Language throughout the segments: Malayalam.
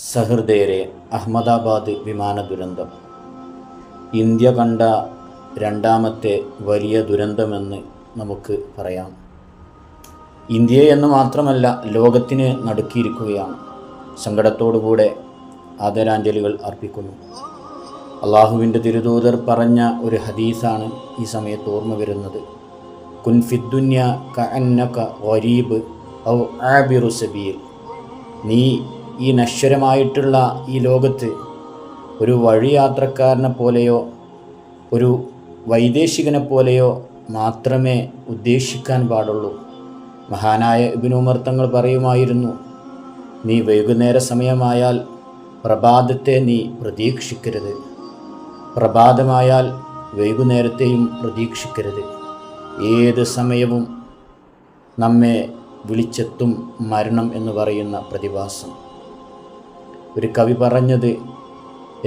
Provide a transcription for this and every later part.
സഹൃദയരെ, അഹമ്മദാബാദ് വിമാന ദുരന്തം ഇന്ത്യ കണ്ട രണ്ടാമത്തെ വലിയ ദുരന്തമെന്ന് നമുക്ക് പറയാം. ഇന്ത്യയെ എന്ന് മാത്രമല്ല, ലോകത്തിന് നടുക്കിയിരിക്കുകയാണ്. സങ്കടത്തോടുകൂടെ ആദരാഞ്ജലികൾ അർപ്പിക്കുന്നു. അള്ളാഹുവിൻ്റെ തിരുദൂതർ പറഞ്ഞ ഒരു ഹദീസാണ് ഈ സമയത്ത് ഓർമ്മ വരുന്നത്. കുൻ ഫിദ്ദുന്യ കഅന്നക ഗരീബ് ഔ ആബിറു സബീൽ. നീ ഈ നശ്വരമായിട്ടുള്ള ഈ ലോകത്ത് ഒരു വഴിയാത്രക്കാരനെ പോലെയോ ഒരു വൈദേശികനെ പോലെയോ മാത്രമേ ഉദ്ദേശിക്കാൻ പാടുള്ളൂ. മഹാനായ ഇബ്നു ഉമർ തങ്ങൾ പറയുമായിരുന്നു, നീ വൈകുന്നേര സമയമായാൽ പ്രഭാതത്തെ നീ പ്രതീക്ഷിക്കരുത്, പ്രഭാതമായാൽ വൈകുന്നേരത്തെയും പ്രതീക്ഷിക്കരുത്. ഏത് സമയവും നമ്മെ വിളിച്ചെത്തും മരണം എന്ന് പറയുന്ന പ്രതിഭാസം. ഒരു കവി പറഞ്ഞത്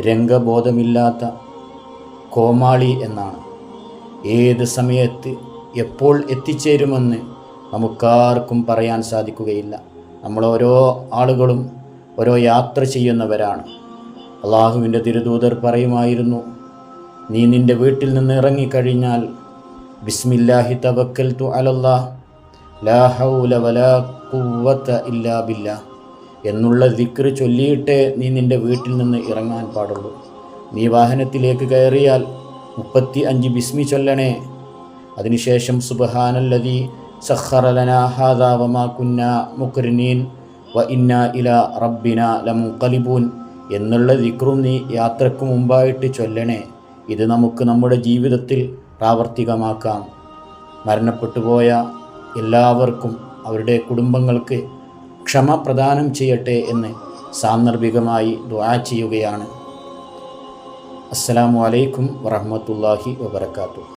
രംഗബോധമില്ലാത്ത കോമാളി എന്നാണ്. ഏത് സമയത്ത് എപ്പോൾ എത്തിച്ചേരുമെന്ന് നമുക്കാർക്കും പറയാൻ സാധിക്കുകയില്ല. നമ്മളോരോ ആളുകളും ഓരോ യാത്ര ചെയ്യുന്നവരാണ്. അള്ളാഹുവിൻ്റെ തിരുദൂതർ പറയുമായിരുന്നു, നീ നിൻ്റെ വീട്ടിൽ നിന്ന് ഇറങ്ങിക്കഴിഞ്ഞാൽ ബിസ്മില്ലാഹി തവക്കൽതു അലല്ലാഹ് ലാ ഹൗല വലാ ഖുവത ഇല്ലാ ബില്ലാഹ് എന്നുള്ള ദിക്ർ ചൊല്ലിയിട്ടേ നീ നിൻ്റെ വീട്ടിൽ നിന്ന് ഇറങ്ങാൻ പാടുള്ളൂ. നീ വാഹനത്തിലേക്ക് കയറിയാൽ 35 ബിസ്മി ചൊല്ലണേ. അതിനുശേഷം സുബ്ഹാനല്ലദീ സഖറ ലനാ ഹാദാ വമാ കുന്നാ മുഖ്രിനീൻ വ ഇന്നാ ഇലാ റബ്ബിനാ ലമുൻഖലിബൂൻ എന്നുള്ള ദിക്റും നീ യാത്രയ്ക്ക് മുമ്പായിട്ട് ചൊല്ലണേ. ഇത് നമുക്ക് നമ്മുടെ ജീവിതത്തിൽ പ്രാവർത്തികമാക്കാം. മരണപ്പെട്ടുപോയ എല്ലാവർക്കും അവരുടെ കുടുംബങ്ങൾക്ക് ക്ഷമ പ്രദാനം ചെയ്യട്ടെ എന്ന് സാന്ദർഭികമായി ദുആ ചെയ്യുകയാണ്. അസ്സലാമു അലൈക്കും വറഹ്മത്തുള്ളാഹി വബറകാതുഹു.